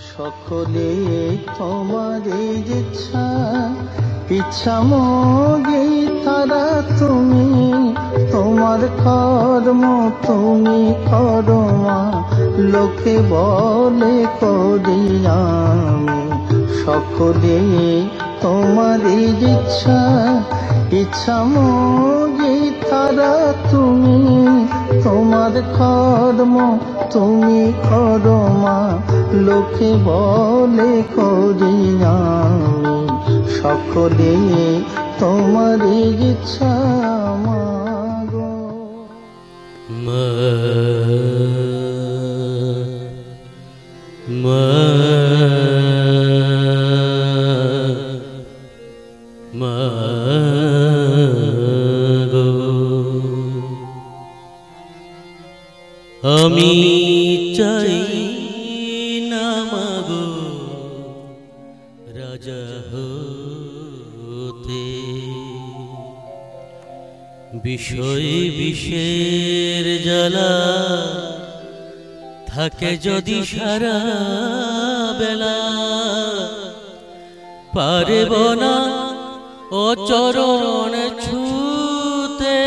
সকলে তোমার ইচ্ছা ইচ্ছা মগে তারা তুমি তোমার কর্ম তুমি করো মা লোকে বলে করি আমি সকলে তোমার ইচ্ছা ইচ্ছা মগে তারা তুমি তোমার কর্ম তুমি করো মা লোকে বলে করি আমি সকলে তোমার ইচ্ছা মাগো। মা মা মা গো আমি চাই না মাগো রাজা হতে, বিষয় বিষের জ্বালা থাকে যদি সারা বেলা, পারব না ও চরণ ছুতে,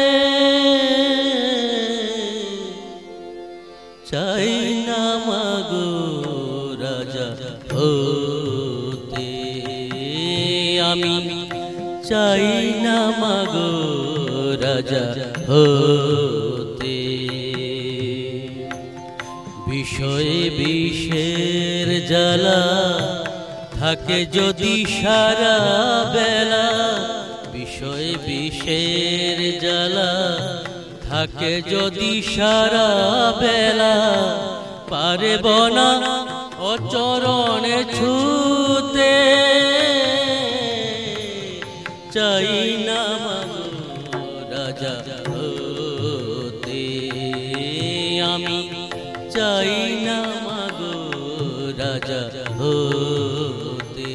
চাই না মাগো রাজা হতে, আমি চাই না মাগো রাজা হতে, বিষয় বিষের জ্বালা থাকে যদি সারা বেলা, বিষয় বিষের জ্বালা থাকে যদি সারা বেলা, পারব না ও চরণে ছুতে, চাই না মাগো রাজা হতে, আমি চাই না মাগো রাজা হতে।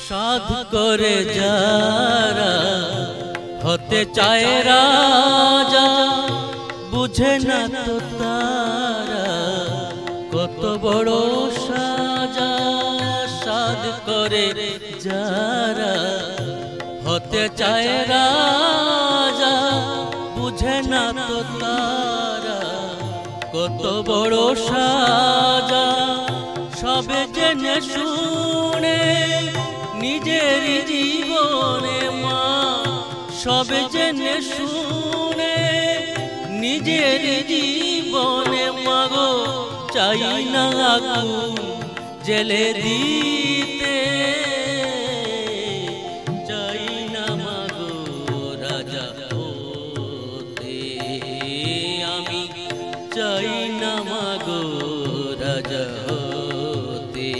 সাধ করে যারা হতে চায় রাজা, বুঝে না তো তারা কত বড় সাজা, সাধ করে যারা হতে চায় রাজা, বুঝে না তো তারা কত বড় সাজা, সবে জেনে শুনে নিজের জীবনে মা, সবে জেনে শুনে নিজের জীবনে মাগো, চাই না আগুন জেলে দিতে, চাই না মাগো রাজা হতে, আমি চাই না মাগো রাজা হতে।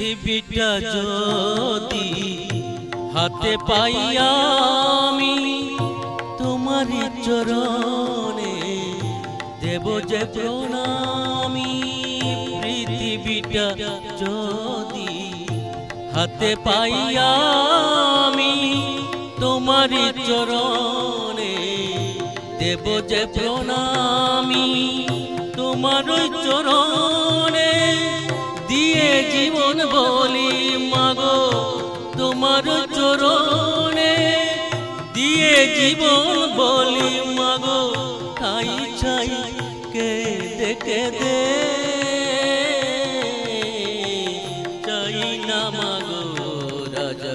পৃথিবীটা যদি হাতে পাই আমি, তোমারই চরণে দেব যে প্রণামী, পৃথিবীটা যদি হাতে পাই আমি, তোমারই চরণে দেব যে প্রণামী, তোমার চরণে দিয়ে জীবন বলি মাগো, তোমার চরণে দিয়ে জীবন বলি মাগো, তাই চাই কেঁদে কেঁদে, চাই না মাগো রাজা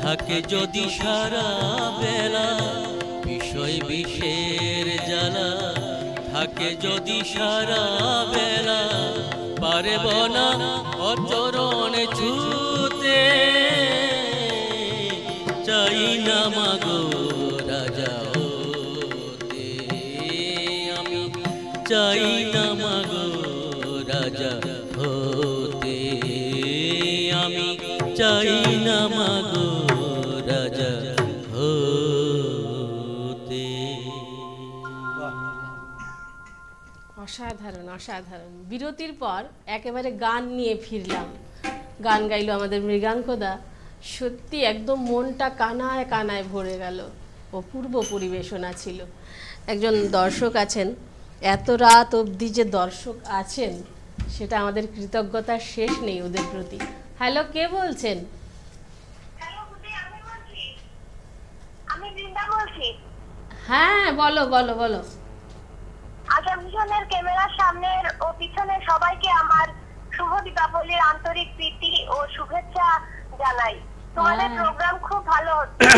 থাকে যদি সারা বেলা বিষয় বিষের জ্বালা থাকে যদি সারা বেলা পারব না অচরণে ছুতে চাই না মাগো রাজা হতে আমি চাই না মাগো রাজা হতে আমি চাই না মাগো রাজা হতে। অসাধারণ অসাধারণ। বিরতির পর একেবারে গান নিয়ে ফিরলাম। গান গাইলো আমাদের মৃগাঙ্কদা। সত্যি একদম মনটা কানায় কানায় ভরে গেল। অপূর্ব পরিবেশনা ছিল। একজন দর্শক আছেন, এত রাত অবধি যে দর্শক আছেন সেটা আমাদের কৃতজ্ঞতার শেষ নেই ওদের প্রতি। হ্যালো, কে বলছেন? হ্যাঁ, বলো বলো বলো। আশা ভূষণের ক্যামেরার সামনের ও পিছনের সবাইকে আমার শুভ দীপাবলির আন্তরিক প্রীতি ও শুভেচ্ছা জানাই। তোমাদের প্রোগ্রাম খুব ভালো হচ্ছে।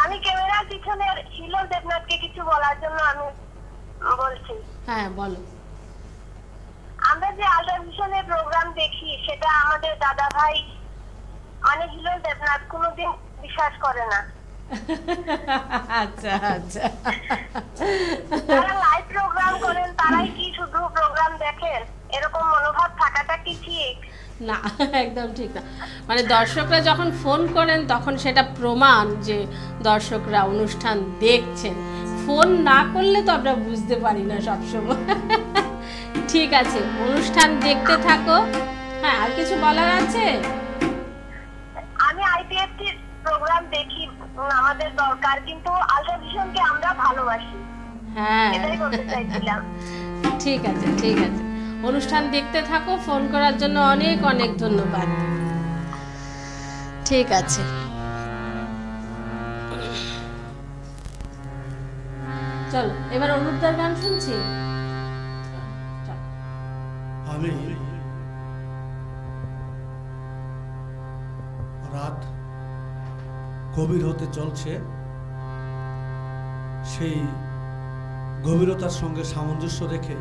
আমি ক্যামেরার পিছনের হিলোল দেবনাথকে কিছু বলার জন্য আমি বলছি। হ্যাঁ, বলো। আমরা যে আশা ভূষণের প্রোগ্রাম দেখি সেটা আমাদের দাদা ভাই মানে হিলোল দেবনাথ কোনোদিন বিশ্বাস করে না। আচ্ছা আচ্ছা। যারা লাইভ প্রোগ্রাম করেন তারাই কি শুধু প্রোগ্রাম দেখেন, এরকম মনোভাব থাকাটা কি ঠিক? না, একদম ঠিক না। মানে দর্শকরা যখন ফোন করেন তখন সেটা প্রমাণ যে দর্শকরা অনুষ্ঠান দেখছেন। ফোন না করলে তো আমরা বুঝতে পারি না সবসময়। ঠিক আছে, অনুষ্ঠান দেখতে থাকো। হ্যাঁ, আর কিছু বলার আছে? আমি আইপিএফটি প্রোগ্রাম দেখি, আমাদের দরকার, কিন্তু আশা ভূষণকে আমরা ভালোবাসি। হ্যাঁ, এটাই বলতে চাইছিলাম। ঠিক আছে ঠিক আছে, অনুষ্ঠান দেখতে থাকো। ফোন করার জন্য অনেক অনেক ধন্যবাদ। ঠিক আছে। চলো এবার অনুপদার গান শুনছি। আমি রাত গভীর হতে চলছে, সেই গভীরতার সঙ্গে সামঞ্জস্য রেখে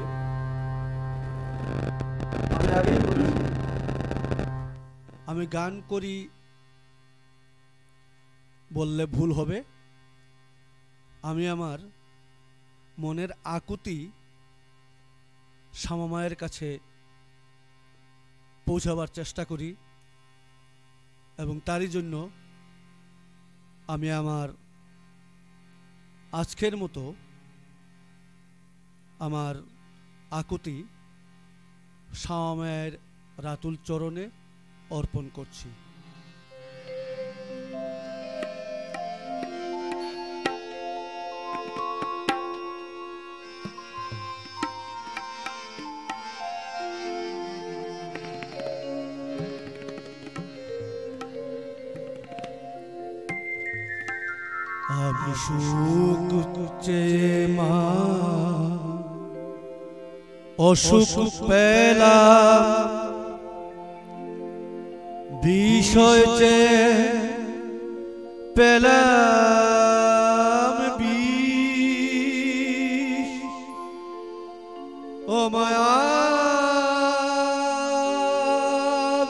আমি গান করি বললে ভুল হবে। আমি আমার মনের আকুতি শ্যামামায়ের কাছে পৌঁছাবার চেষ্টা করি এবং তারই জন্য আমি আমার আজকের মতো আমার আকুতি শ্যামামায়ের রাতুল চরণে অর্পণ করছি। আমি সুখ চেয়ে মা অসুখ পেলাম, বিষয় চেয়ে পেলাম বিষ। ও মায়া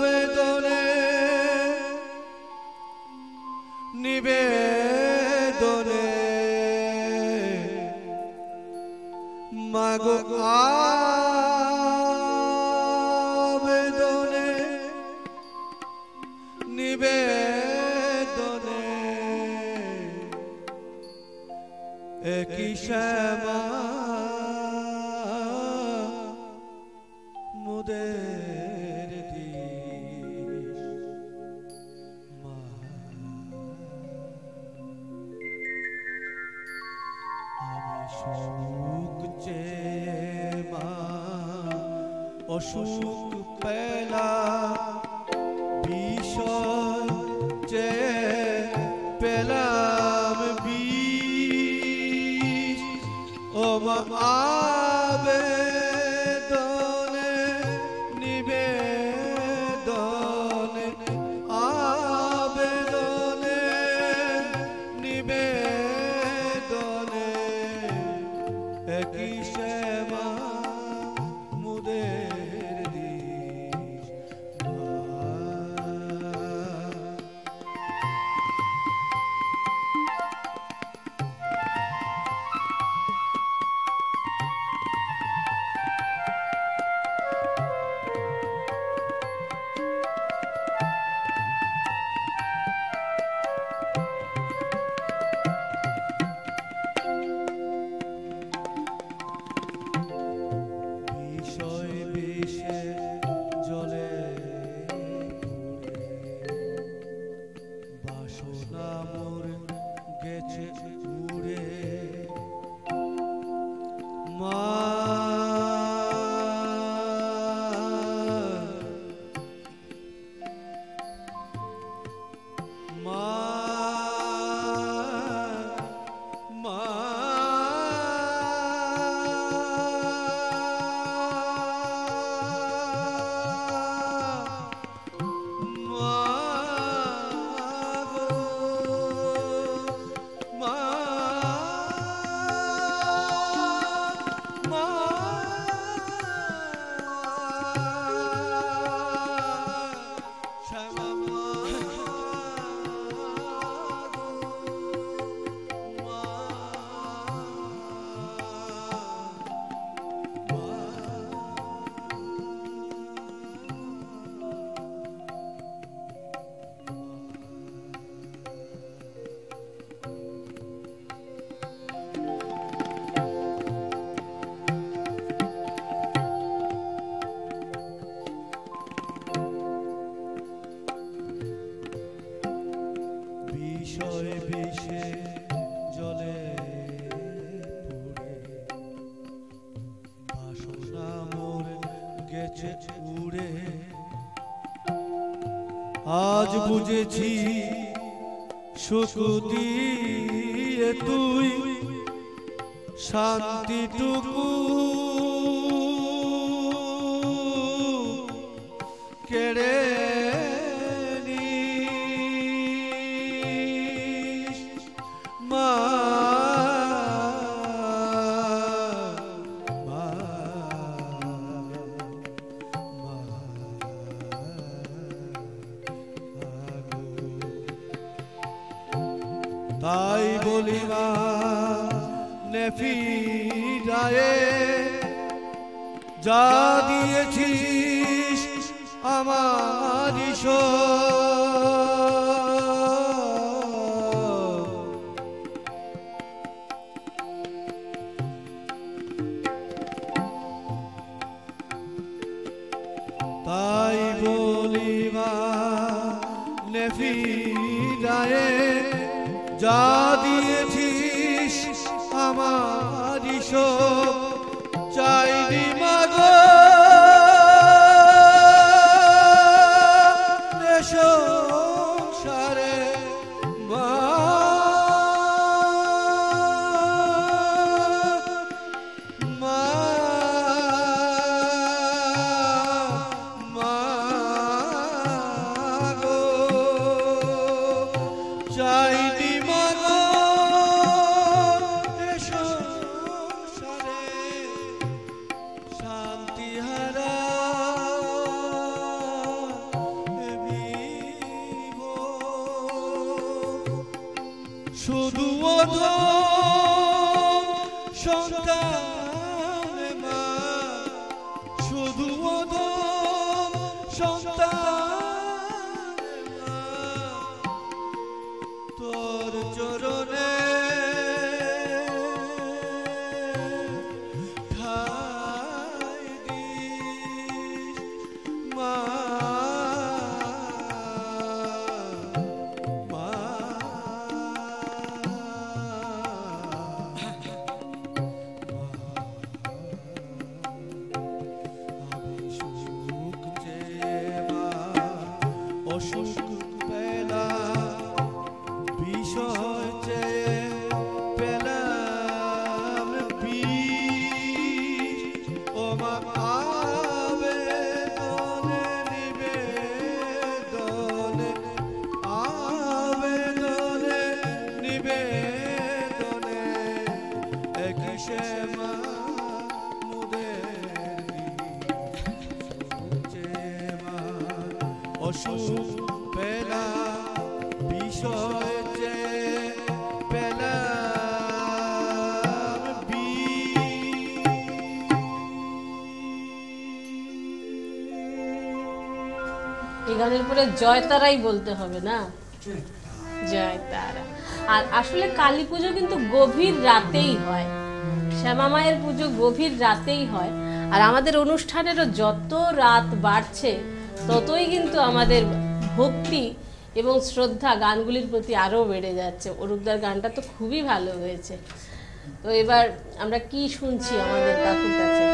বেদনে নিবেদনে মাগো আবেদনে নিবেদনে একই শ্যামা মোদের দিশ। মা আমি সুখ চেয়ে মা অসুখ পেলাম, বিষয় চেয়ে পেলাম বিষ। ও মা আবেদনে নিবেদনে আবেদনে বাসনা মোর গেছে উড়ে মা মা মা বিষয় বিষে জলে পুড়ে বাসনা মোর গেছে উড়ে আজ বুঝেছি সুখ দিয়ে তুই শান্তিটুকু কেড়ে নিস মা মা মা তাই বলি মা নেফিরায়ে যা দিয়েছিস আমার তাই বলি মা নেফিরায়ে যা দিয়েছিস আমার চাইনি মাগো সংসারে মা মা মা গো চাইনি মাগো সংসারে শান্তি হারা শুধু অধম সন্তান মা শুধু অধম সন্তান মা তোর চরণে ঠাই দিস মা অসুখ পেলা বিষয় চেয়ে পেলাম বিষ ও মা আবেদনে নিবেদনে আবেদনে নিবেদনে একই সে মা অসুখ পেলা বিষয় চেয়ে পেলাম এই গানের পরে জয়তারাই বলতে হবে না, জয়তারা। আর আসলে কালী পুজো কিন্তু গভীর রাতেই হয়, শ্যামা মায়ের পুজো গভীর রাতেই হয়। আর আমাদের অনুষ্ঠানেরও যত রাত বাড়ছে ততই কিন্তু আমাদের ভক্তি এবং শ্রদ্ধা গানগুলির প্রতি আরও বেড়ে যাচ্ছে। অরূপদার গানটা তো খুবই ভালো হয়েছে। তো এবার আমরা কি শুনছি আমাদের কাকুর কাছে?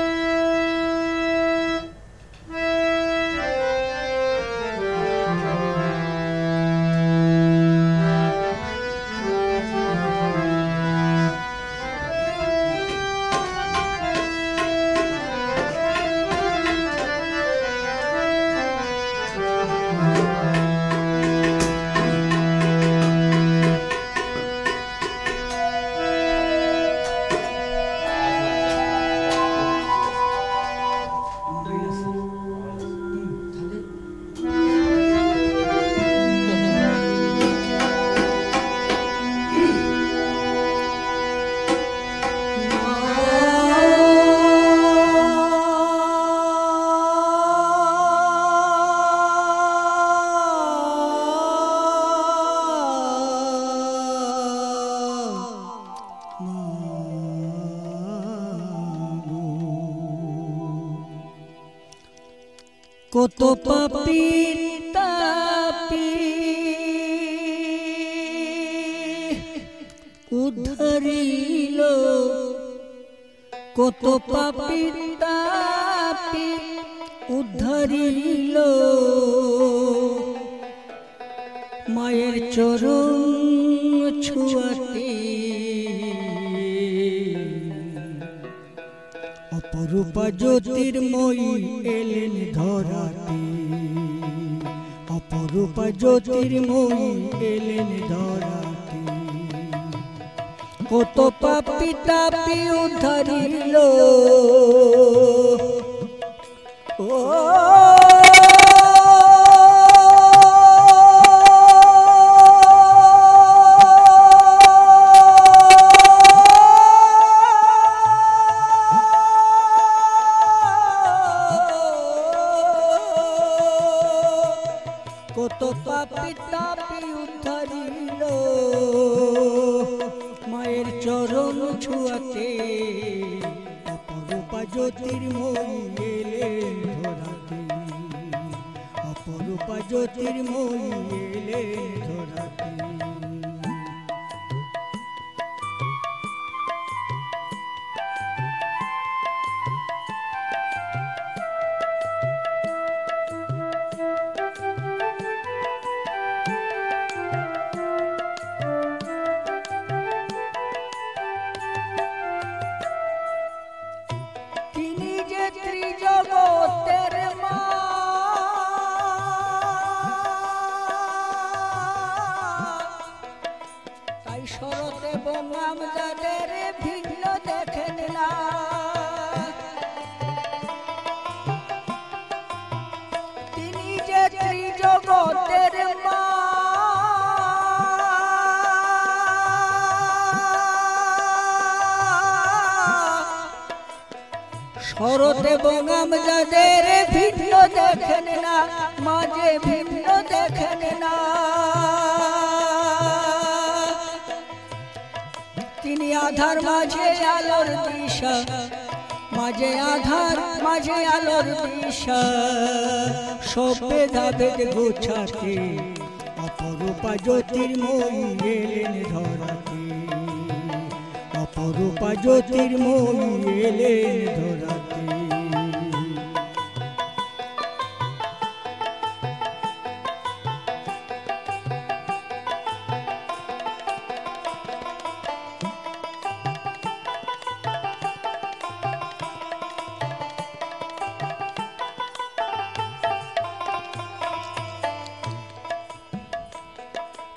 কত পাপী তাপী উদ্ধরিল, কত পাপী তাপী উদ্ধরিল, মায়ের চরণ ছুঁয়াতে অপরূপা জ্যোতির্ময়ী এলেন ধরাতে, অপরূপা জ্যোতির্ময়ী এলেন ধরাতে। কত পাপী তাপী উদ্ধরিল, ও কত পাপী তাপী উদ্ধরিল, মায়ের চরণ ছুঁয়াতে অপরূপা জ্যোতির্ময়ী এলেন ধরাতে, অপরূপা জ্যোতির্ময়ী এলেন ধরাতে। তিনি যে ত্রিজগতের মা, তাই শরতে বঙ্গাম যাদের ভিন্ন দেখেন না। তিনি যে ত্রিজগতের মা, শরতে বঙ্গাম যাদের ভিন্ন দেখেন না, মাঝে ভিন্ন দেখেন না। তিনি আধার মাঝে আলোর দিশা, মাঝে আধার মাঝে আলোর দিশা, সব ভেদাভেদ ঘোচাতে অপরূপা জ্যোতির্ময়ী এলেন ধরাতে, অপরূপা জ্যোতির্ময়ী এলেন ধরাতে।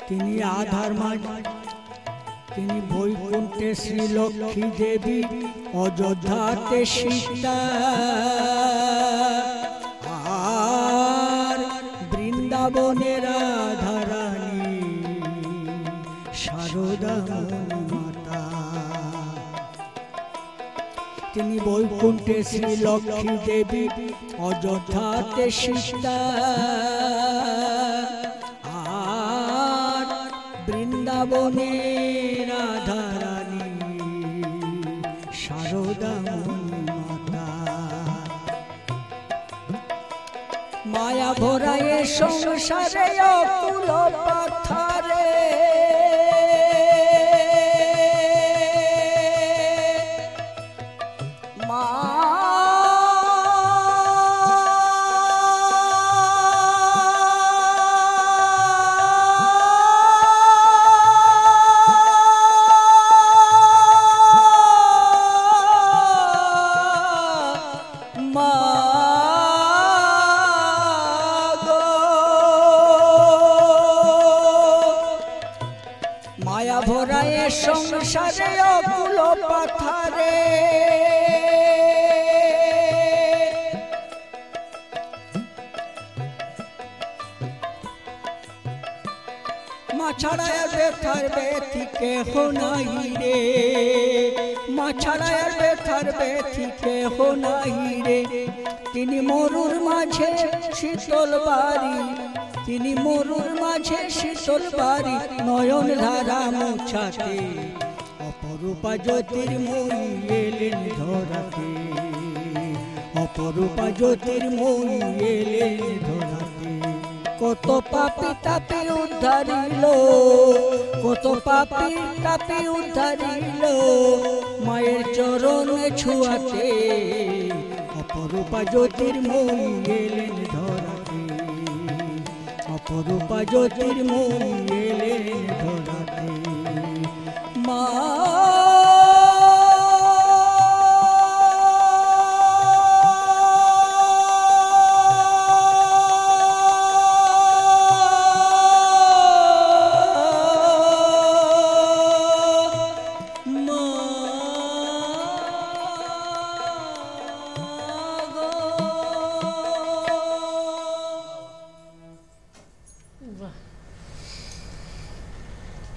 তিনি আধার মাঝে, তিনি বৈকুণ্ঠে শ্রীলক্ষ্মী দেবী, অযোধ্যাতে সীতা, আর বৃন্দাবনে রাধারানী শারদা মাতা। তিনি বৈকুণ্ঠে শ্রীলক্ষ্মী দেবী, অযোধ্যাতে সীতা, আর বৃন্দাবনে রাধারানী শারদা মাতা। মায়া ভরা এ সংসারে অকুল পাথারে মা মায়া ভরা এ সংসারে অকুল পাথারে মা ছাড়া আর ব্যথার ব্যথি কেহ নাই রে মা ছাড়া আর ব্যথার ব্যথি কেহ নাই রে তিনি মরুর মাঝে শীতল বাড়ি তিনি মরুর মাঝে শীতল বাড়ি নয়ন ধারা মুছাতে অপরূপা জ্যোতির্ময়ী এলেন ধরাতে অপরূপা জ্যোতির্ময়ী এলেন ধরাতে কত পাপী তাপি উদ্ধারিল কত পাপী তাপি উদ্ধারিল মায়ের চরণে ছুয়াতে অপরূপা জ্যোতির্ময়ী এলেন ধরাতে অপরূপা জ্যোতির্ময়ী এলেন ধরাতে মা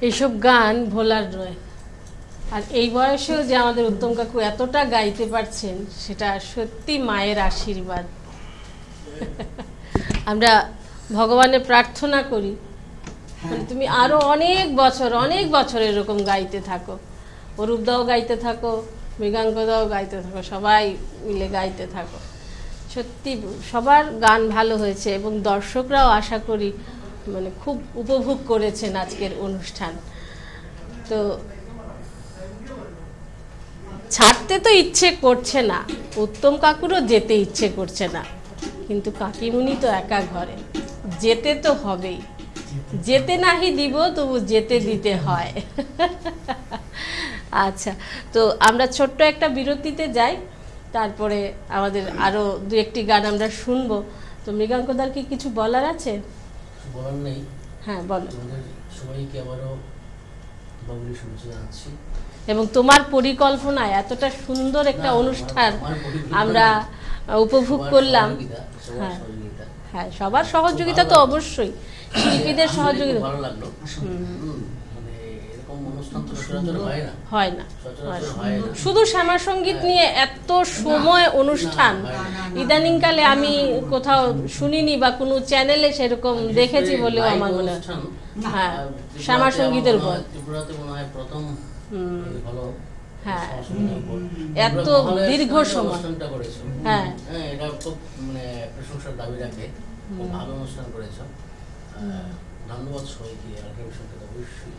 এইসব গান ভোলার নয়। আর এই বয়সেও যে আমাদের উত্তম কাকু এতটা গাইতে পারছেন সেটা সত্যি মায়ের আশীর্বাদ। আমরা ভগবানের প্রার্থনা করি তুমি আরো অনেক বছর এরকম গাইতে থাকো, অরূপদাও গাইতে থাকো, মৃগাঙ্কদাও গাইতে থাকো, সবাই মিলে গাইতে থাকো। সত্যি সবার গান ভালো হয়েছে এবং দর্শকরাও আশা করি মানে খুব উপভোগ করেছেন আজকের অনুষ্ঠান। তো ছাড়তে তো ইচ্ছে করছে না, উত্তম কাকুরও যেতে ইচ্ছে করছে না, কিন্তু কাকিমুনি তো একা ঘরে, যেতে তো হবেই, যেতে নাহি দিব তবু যেতে দিতে হয়। আচ্ছা, তো আমরা ছোট্ট একটা বিরতিতে যাই, তারপরে আমাদের আরো দু একটি গান আমরা শুনবো। তো মৃগাঙ্কদার কি কিছু বলার আছে? বলার নেই। হ্যাঁ বলো। সবাইকে আবারও বাবুলি শুভেচ্ছা জানাচ্ছি এবং তোমার পরিকল্পনায় এতটা সুন্দর একটা অনুষ্ঠান আমরা উপভোগ করলাম। হ্যাঁ হ্যাঁ, সবার সহযোগিতা তো অবশ্যই, শিল্পীদের সহযোগিতা ভালো লাগলো। হয় না, শুধু শ্যামা সঙ্গীত নিয়ে এত সময় অনুষ্ঠান ইদানিংকালে আমি কোথাও শুনিনি বা কোনো চ্যানেলে সেরকম দেখেছি বলেও আমার মনে হয়। হ্যাঁ, শ্যামা সঙ্গীতের উপর হ্যাঁ এত দীর্ঘ সময়। হ্যাঁ, এটা খুব মানে প্রশংসার দাবি রাখে, খুব ভালো অনুষ্ঠান করেছ, ধন্যবাদ সবাইকে। অবশ্যই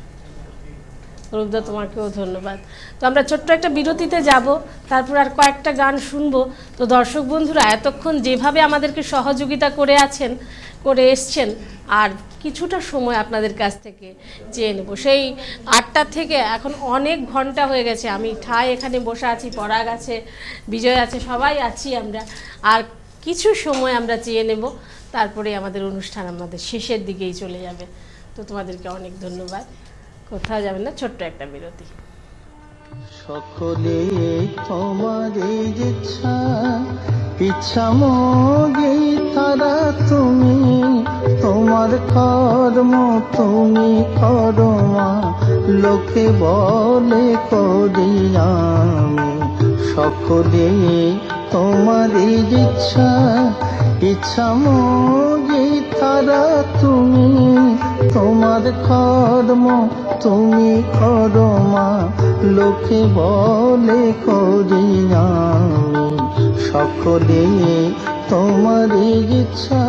রূপদা তোমাকেও ধন্যবাদ। তো আমরা ছোট্ট একটা বিরতিতে যাব, তারপর আর কয়েকটা গান শুনবো। তো দর্শক বন্ধুরা এতক্ষণ যেভাবে আমাদেরকে সহযোগিতা করে এসছেন, আর কিছুটা সময় আপনাদের কাছ থেকে চেয়ে নেব। সেই 8টা থেকে এখন অনেক ঘন্টা হয়ে গেছে, আমি ঠায় এখানে বসে আছি, পরাগ আছে, বিজয় আছে, সবাই আছি আমরা, আর কিছু সময় আমরা চেয়ে নেব, তারপরে আমাদের অনুষ্ঠান আমাদের শেষের দিকেই চলে যাবে। তো তোমাদেরকে অনেক ধন্যবাদ, কোথাও যাবেন না, ছোট্ট একটা বিরতি। সকলে তোমার ইচ্ছা মগে তারা তুমি, তোমার কর্ম তুমি করো মা, লোকে বলে করি আমি। সকলে তোমার ইচ্ছা মগে তারা তুমি, তোমার কর্ম তুমি করো মা, লোকে বলে করি আমি। সকলে তোমারই ইচ্ছা